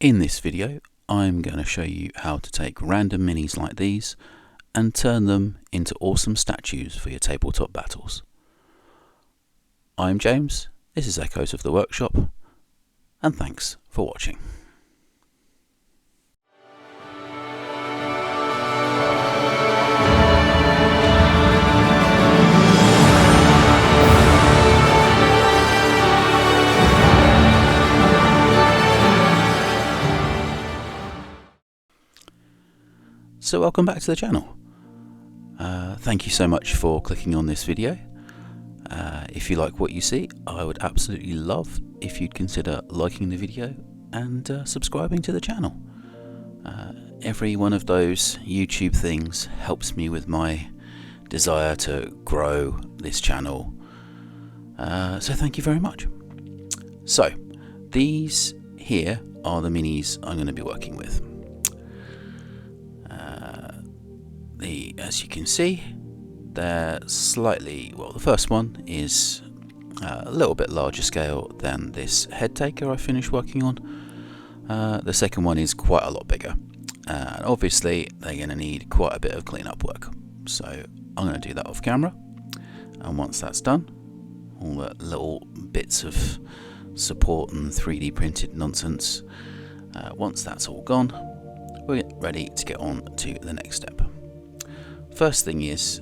In this video, I'm going to show you how to take random minis like these and turn them into awesome statues for your tabletop battles. I'm James, this is Echoes of the Workshop, and thanks for watching. So welcome back to the channel. Thank you so much for clicking on this video. If you like what you see, I would absolutely love if you'd consider liking the video and subscribing to the channel. Every one of those YouTube things helps me with my desire to grow this channel. So thank you very much. So these here are the minis I'm going to be working with. As you can see, they're slightly, well, the first one is a little bit larger scale than this head taker I finished working on. The second one is quite a lot bigger, and obviously they're going to need quite a bit of cleanup work. So I'm going to do that off camera, and once that's done, all the little bits of support and 3D printed nonsense, once that's all gone, we're ready to get on to the next step. First thing is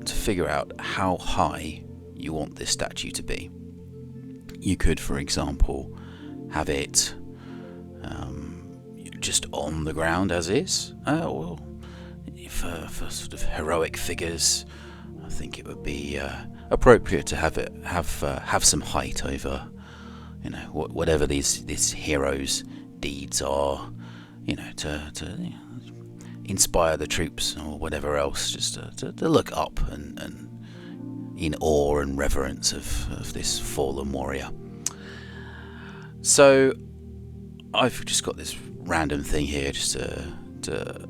to figure out how high you want this statue to be. You could, for example, have it just on the ground as is, or for sort of heroic figures, I think it would be appropriate to have it have some height over, you know, whatever these heroes' deeds are, you know, to inspire the troops or whatever else, just to look up and in awe and reverence of this fallen warrior. So I've just got this random thing here just to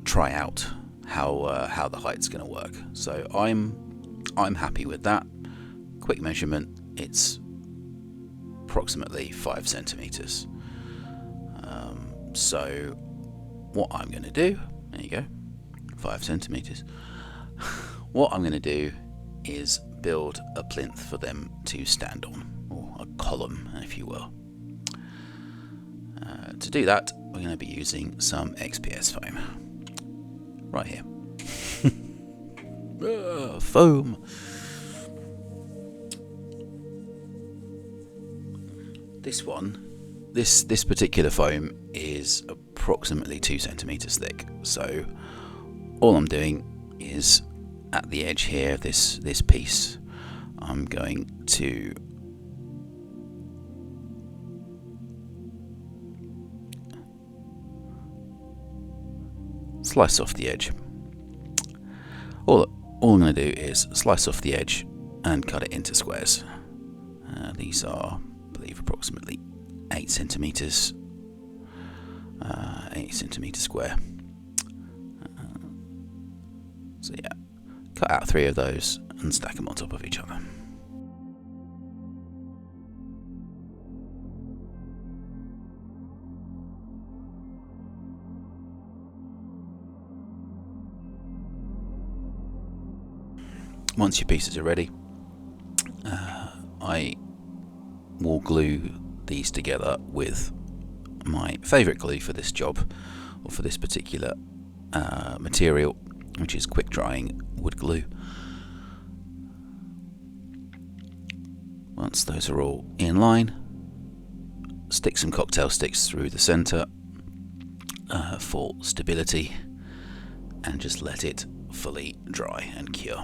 try out how the height's going to work. So I'm happy with that. Quick measurement, it's approximately 5 centimeters. So what I'm going to do, there you go, 5 centimeters. What I'm going to do is build a plinth for them to stand on, or a column, if you will. To do that, we're going to be using some XPS foam. Right here. Foam. This one, this particular foam is approximately 2 centimeters thick. So all I'm doing is at the edge here of this piece, I'm going to slice off the edge. All I'm going to do is slice off the edge and cut it into squares. These are, I believe, approximately 8 centimeters. 8 centimeters square. So yeah, cut out 3 of those and stack them on top of each other. Once your pieces are ready, I will glue these together with my favourite glue for this job, or for this particular material, which is quick drying wood glue. Once those are all in line, stick some cocktail sticks through the centre for stability, and just let it fully dry and cure.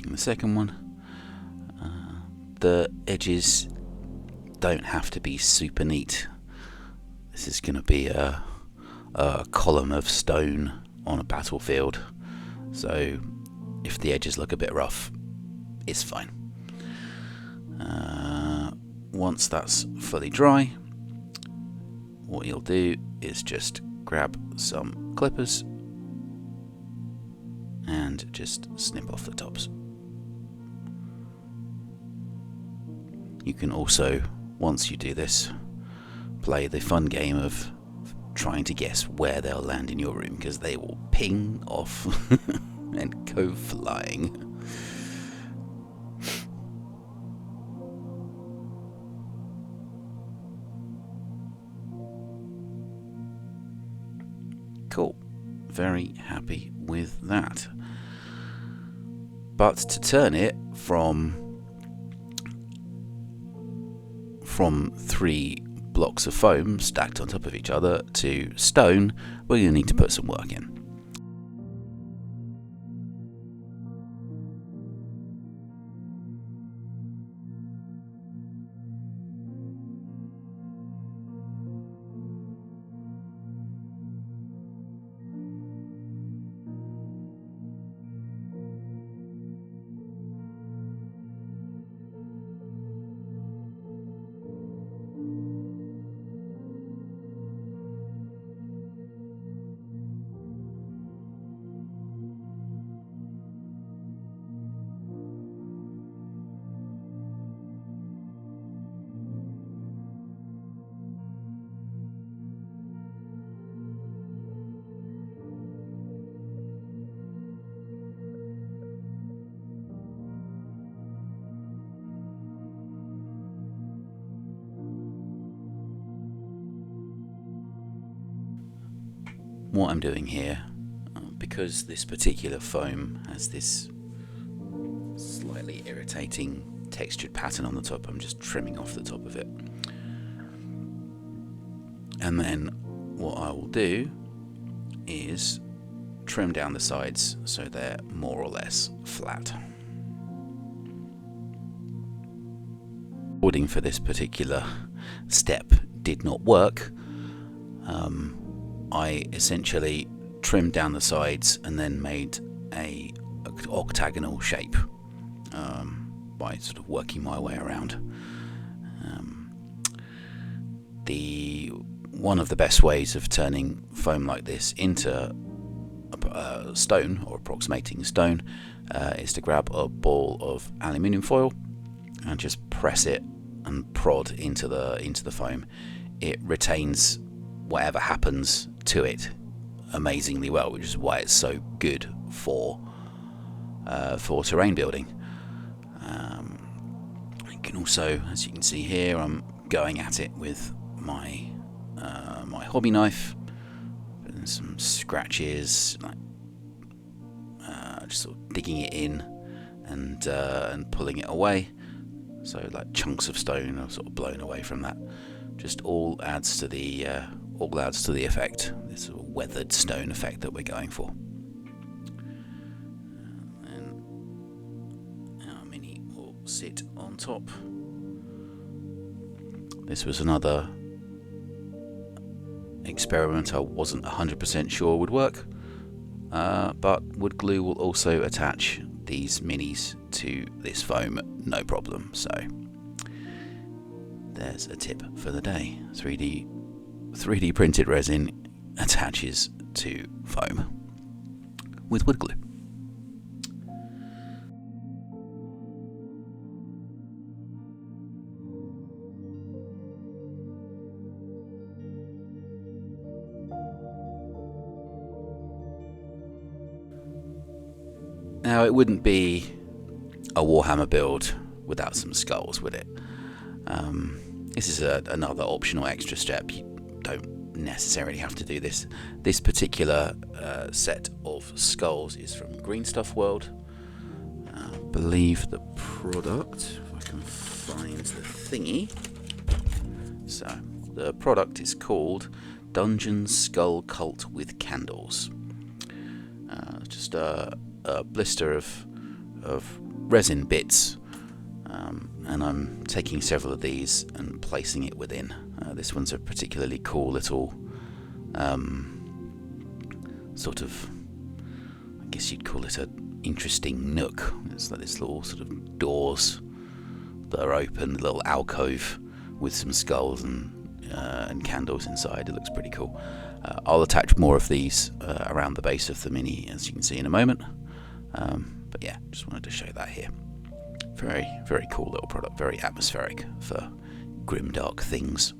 working the second one. The edges don't have to be super neat. This is going to be a column of stone on a battlefield, so if the edges look a bit rough, it's fine. Once that's fully dry, what you'll do is just grab some clippers and just snip off the tops. You can also, once you do this, play the fun game of trying to guess where they'll land in your room, because they will ping off and go flying. Cool. Very happy with that. But to turn it from 3 blocks of foam stacked on top of each other to stone, we're going to need to put some work in. What I'm doing here, because this particular foam has this slightly irritating textured pattern on the top, I'm just trimming off the top of it. And then what I will do is trim down the sides so they're more or less flat. Boarding for this particular step did not work. I essentially trimmed down the sides and then made an octagonal shape by sort of working my way around. One of the best ways of turning foam like this into a stone, or approximating stone, is to grab a ball of aluminium foil and just press it and prod into the foam. It retains whatever happens to it amazingly well, which is why it's so good for terrain building. You can also, as you can see here, I'm going at it with my my hobby knife, putting some scratches, like just sort of digging it in and pulling it away, so like chunks of stone are sort of blown away from that. Just all adds to the effect, this sort of weathered stone effect that we're going for. And our mini will sit on top. This was another experiment I wasn't 100% sure would work, but wood glue will also attach these minis to this foam no problem. So there's a tip for the day. 3D printed resin attaches to foam with wood glue. Now, it wouldn't be a Warhammer build without some skulls, would it? This is another optional extra step. You don't necessarily have to do this. This particular set of skulls is from Green Stuff World. I believe the product, if I can find the thingy. So, the product is called Dungeon Skull Cult with Candles. Just a blister of resin bits, and I'm taking several of these and placing it within. This one's a particularly cool little sort of, I guess you'd call it an interesting nook. It's like this little sort of doors that are open, a little alcove with some skulls and candles inside. It looks pretty cool. I'll attach more of these around the base of the Mini, as you can see in a moment. But yeah, just wanted to show that here. Very, very cool little product, very atmospheric for grim, dark things.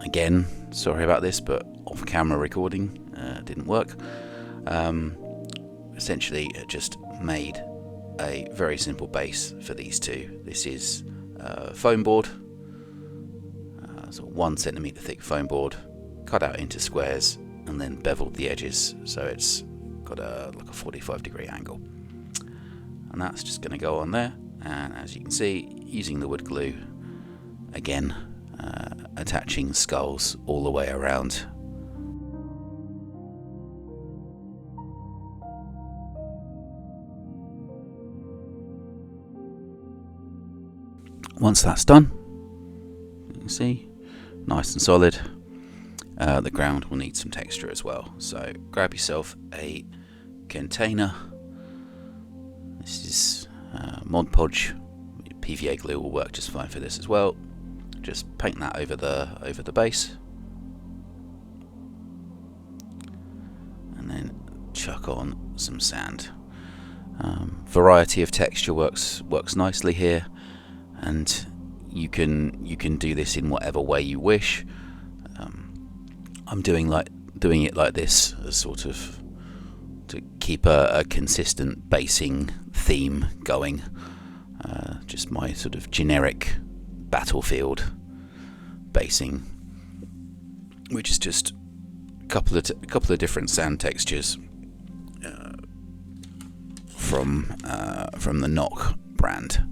Again, sorry about this, but off-camera recording didn't work. Essentially, it just made a very simple base for these two. This is foam board, so 1 centimeter thick foam board, cut out into squares and then beveled the edges, so it's got like a 45-degree angle. And that's just going to go on there, and as you can see, using the wood glue again, attaching skulls all the way around. Once that's done, you can see, nice and solid. The ground will need some texture as well, so grab yourself a container. This is Mod Podge. PVA glue will work just fine for this as well. Just paint that over the base, and then chuck on some sand. Variety of texture works nicely here, and you can do this in whatever way you wish. I'm doing it like this as sort of to keep a consistent basing theme going. Just my sort of generic battlefield basing, which is just a couple of different sand textures from the Knock brand.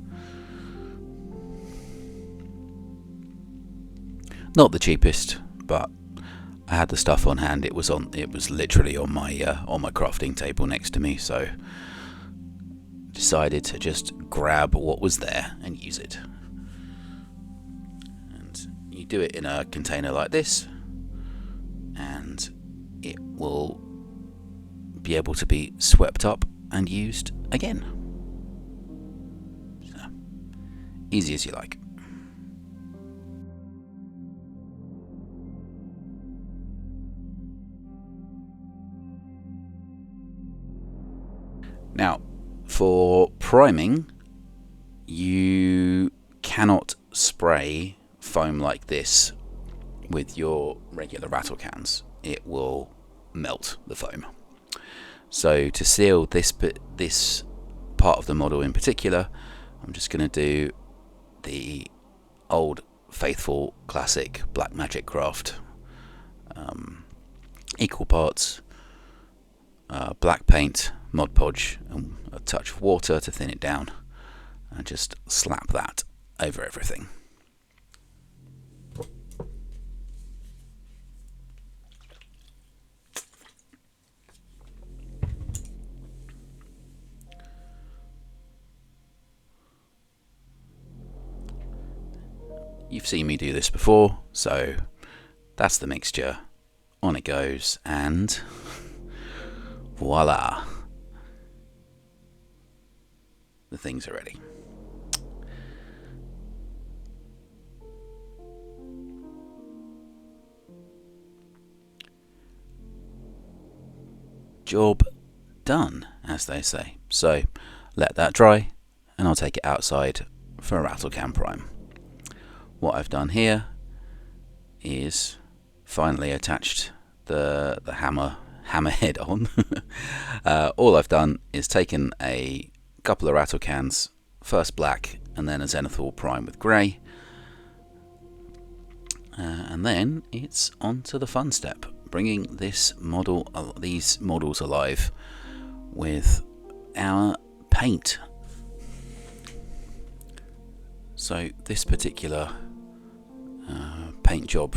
Not the cheapest, but I had the stuff on hand. It was literally on my crafting table next to me, so decided to just grab what was there and use it. And you do it in a container like this, and it will be able to be swept up and used again. So, easy as you like. Now, for priming, you cannot spray foam like this with your regular rattle cans. It will melt the foam. So to seal this part of the model in particular, I'm just going to do the old faithful classic Blackmagic Craft. Equal parts black paint, Mod Podge, and a touch of water to thin it down, and just slap that over everything. You've seen me do this before, so that's the mixture. On it goes, and voila! The things are ready. Job done, as they say. So let that dry, and I'll take it outside for a rattle can prime. What I've done here is finally attached the hammerhead on. All I've done is taken a couple of rattle cans, first black and then a zenithal prime with grey, and then it's on to the fun step, bringing these models alive with our paint. So this particular paint job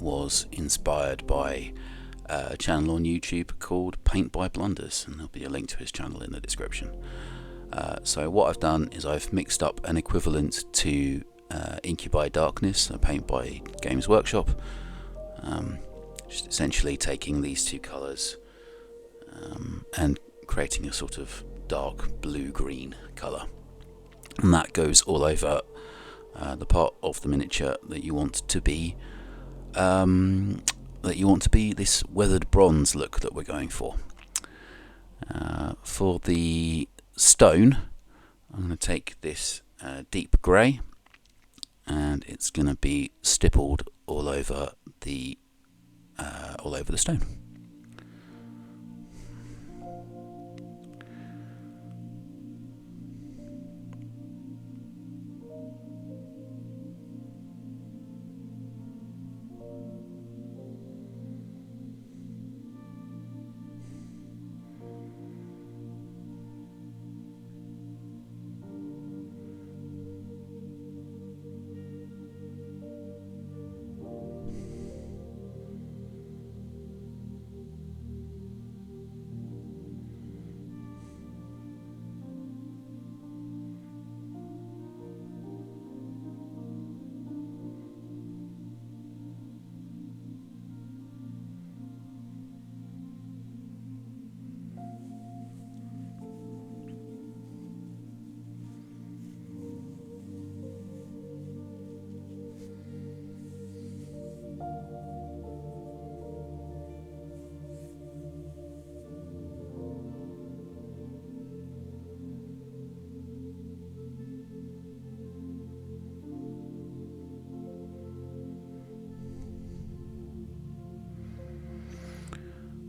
was inspired by channel on YouTube called Paint by Blunders, and there'll be a link to his channel in the description. So what I've done is I've mixed up an equivalent to Ink by Darkness, a Paint by Games Workshop, just essentially taking these two colours and creating a sort of dark blue-green colour, and that goes all over the part of the miniature that you want to be this weathered bronze look that we're going for. For the stone, I'm going to take this deep grey, and it's going to be stippled all over the stone.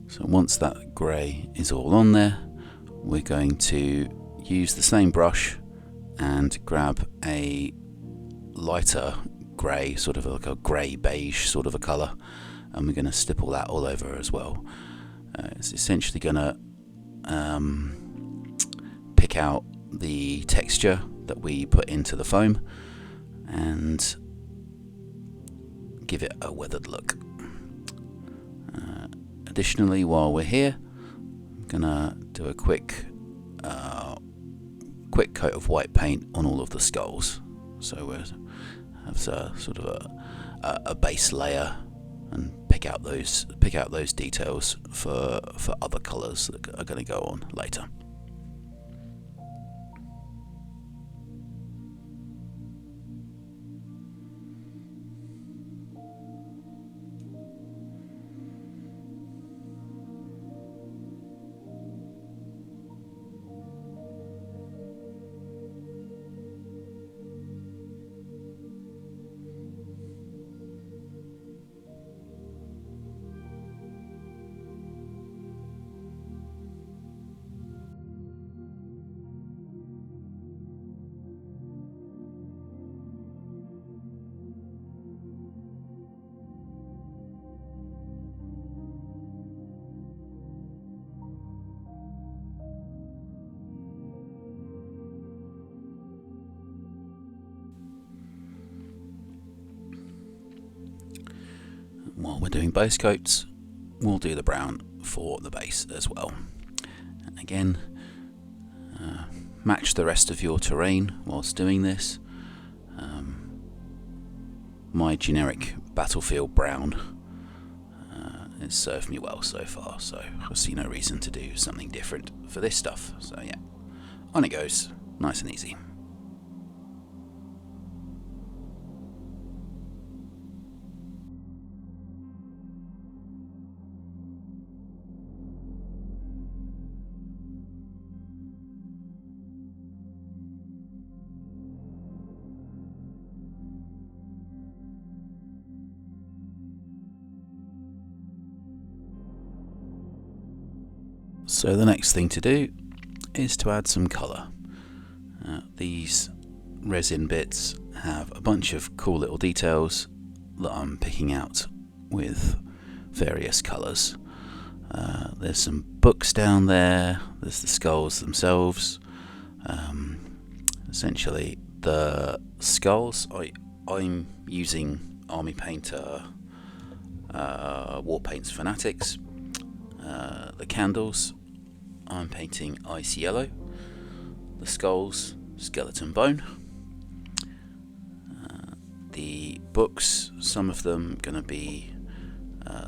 So once that grey is all on there, we're going to use the same brush and grab a lighter grey, sort of like a grey beige sort of a colour, and we're going to stipple that all over as well. It's essentially going to pick out the texture that we put into the foam and give it a weathered look. Additionally, while we're here, I'm gonna do a quick coat of white paint on all of the skulls. So we'll have sort of a base layer and pick out those details for other colours that are going to go on later. While we're doing base coats, we'll do the brown for the base as well. And again, match the rest of your terrain whilst doing this. My generic battlefield brown has served me well so far, so I see no reason to do something different for this stuff. So yeah, on it goes, nice and easy. So the next thing to do is to add some colour. These resin bits have a bunch of cool little details that I'm picking out with various colours. There's some books down there, there's the skulls themselves. Essentially the skulls, I'm using Army Painter War Paints Fanatics. The candles, I'm painting Ice Yellow. The skulls, Skeleton Bone. The books, some of them going to be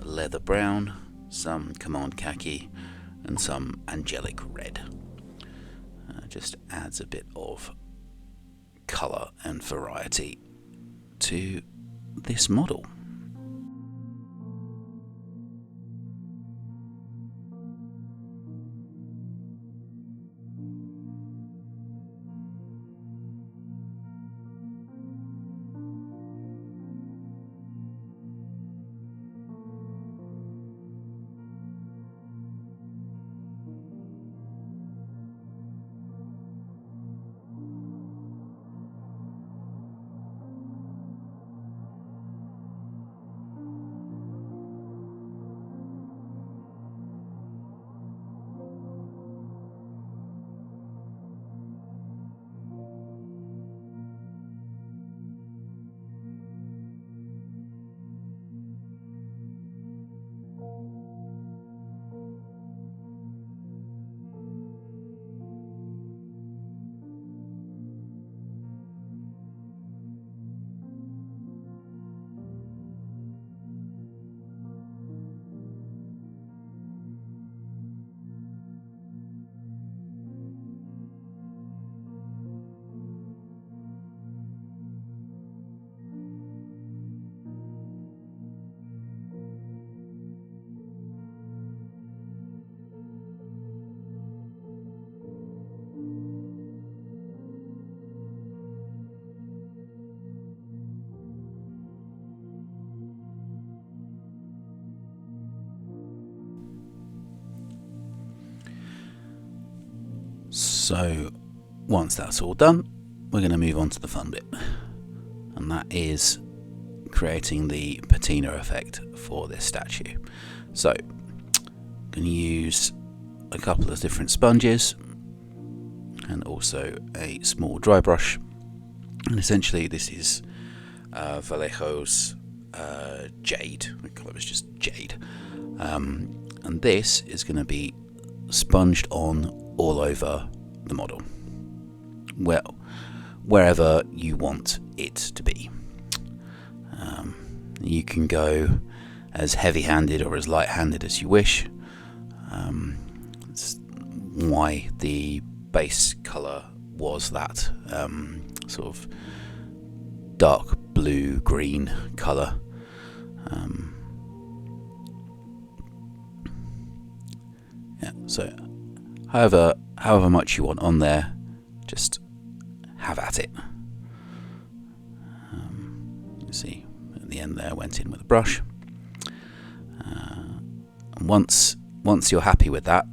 Leather Brown, some Command Khaki, and some Angelic Red. Just adds a bit of colour and variety to this model. So once that's all done, we're going to move on to the fun bit, and that is creating the patina effect for this statue. So I'm going to use a couple of different sponges and also a small dry brush, and essentially this is Vallejo's Jade. The colour is just Jade, and this is going to be sponged on all over the model, well, wherever you want it to be. You can go as heavy-handed or as light-handed as you wish. That's why the base colour was that sort of dark blue green colour. Yeah, so however much you want on there, just have at it. You see at the end there, went in with a brush. And once you're happy with that,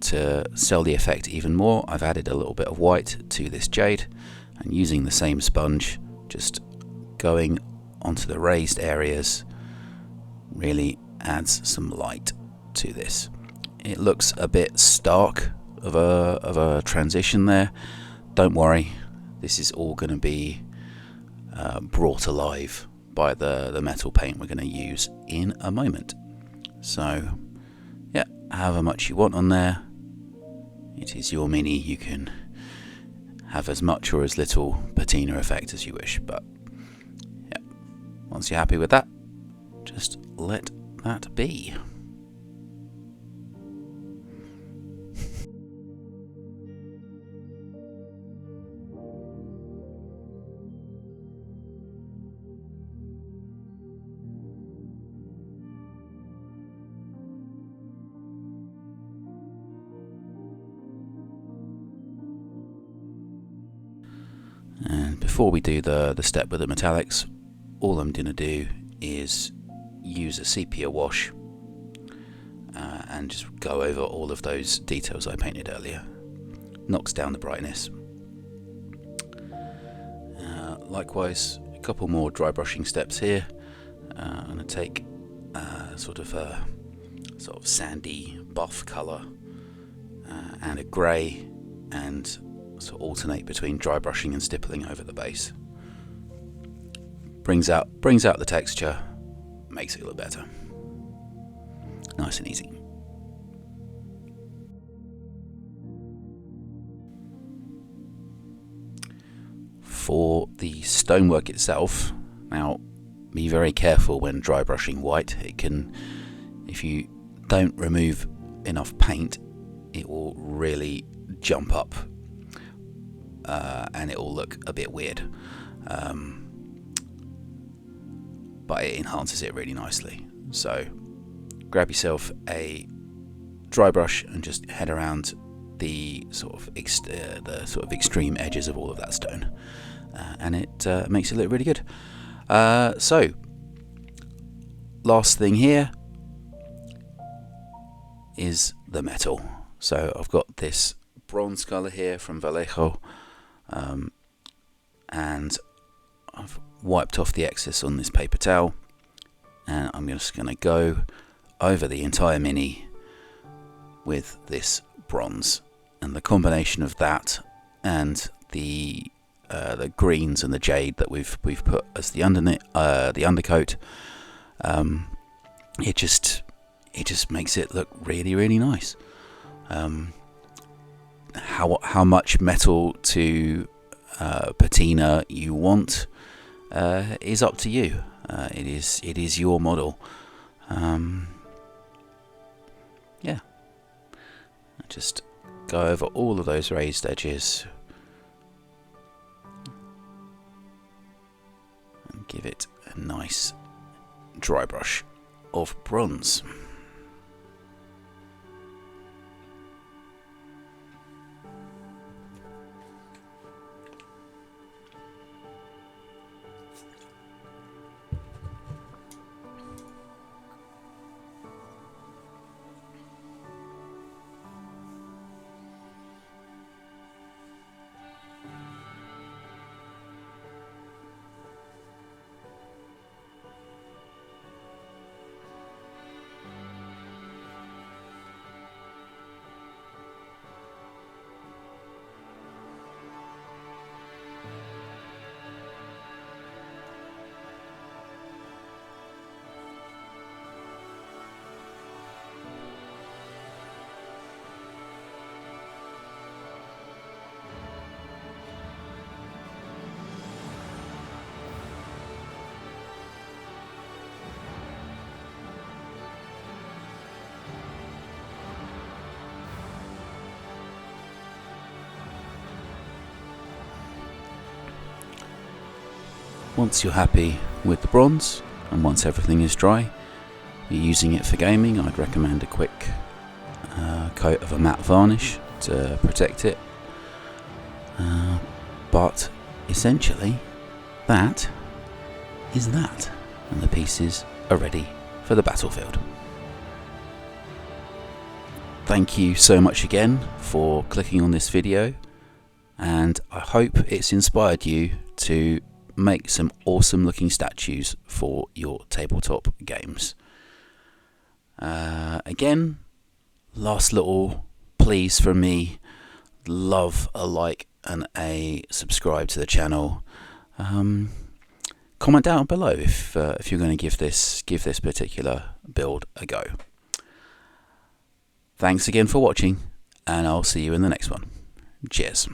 to sell the effect even more, I've added a little bit of white to this jade, and using the same sponge, just going onto the raised areas, really adds some light to this. It looks a bit stark of a transition there. Don't worry, this is all going to be brought alive by the metal paint we're going to use in a moment. So yeah, however much you want on there, it is your mini. You can have as much or as little patina effect as you wish, but yeah, once you're happy with that, just let that be. And before we do the step with the metallics, all I'm going to do is use a sepia wash and just go over all of those details I painted earlier. Knocks down the brightness. Likewise, a couple more dry brushing steps here. I'm going to take sort of sandy buff colour and a grey, and sort of alternate between dry brushing and stippling over the base. Brings out the texture, makes it look better. Nice and easy. For the stonework itself, now be very careful when dry brushing white. It can, if you don't remove enough paint, it will really jump up and it will look a bit weird, but it enhances it really nicely. So grab yourself a dry brush and just head around the sort of extreme edges of all of that stone, and it makes it look really good. So last thing here is the metal. So I've got this bronze colour here from Vallejo, and I've wiped off the excess on this paper towel, and I'm just going to go over the entire mini with this bronze, and the combination of that and the greens and the jade that we've put as the undercoat, it just makes it look really, really nice. How much metal to patina you want is up to you. It is your model. Yeah, just go over all of those raised edges and give it a nice dry brush of bronze. Once you're happy with the bronze, and once everything is dry, you're using it for gaming, I'd recommend a quick coat of a matte varnish to protect it. But essentially, that is that, and the pieces are ready for the battlefield. Thank you so much again for clicking on this video, and I hope it's inspired you to make some awesome looking statues for your tabletop games. Again, last little please from me: love a like and a subscribe to the channel. Comment down below if you're going to give this particular build a go. Thanks again for watching, and I'll see you in the next one. Cheers.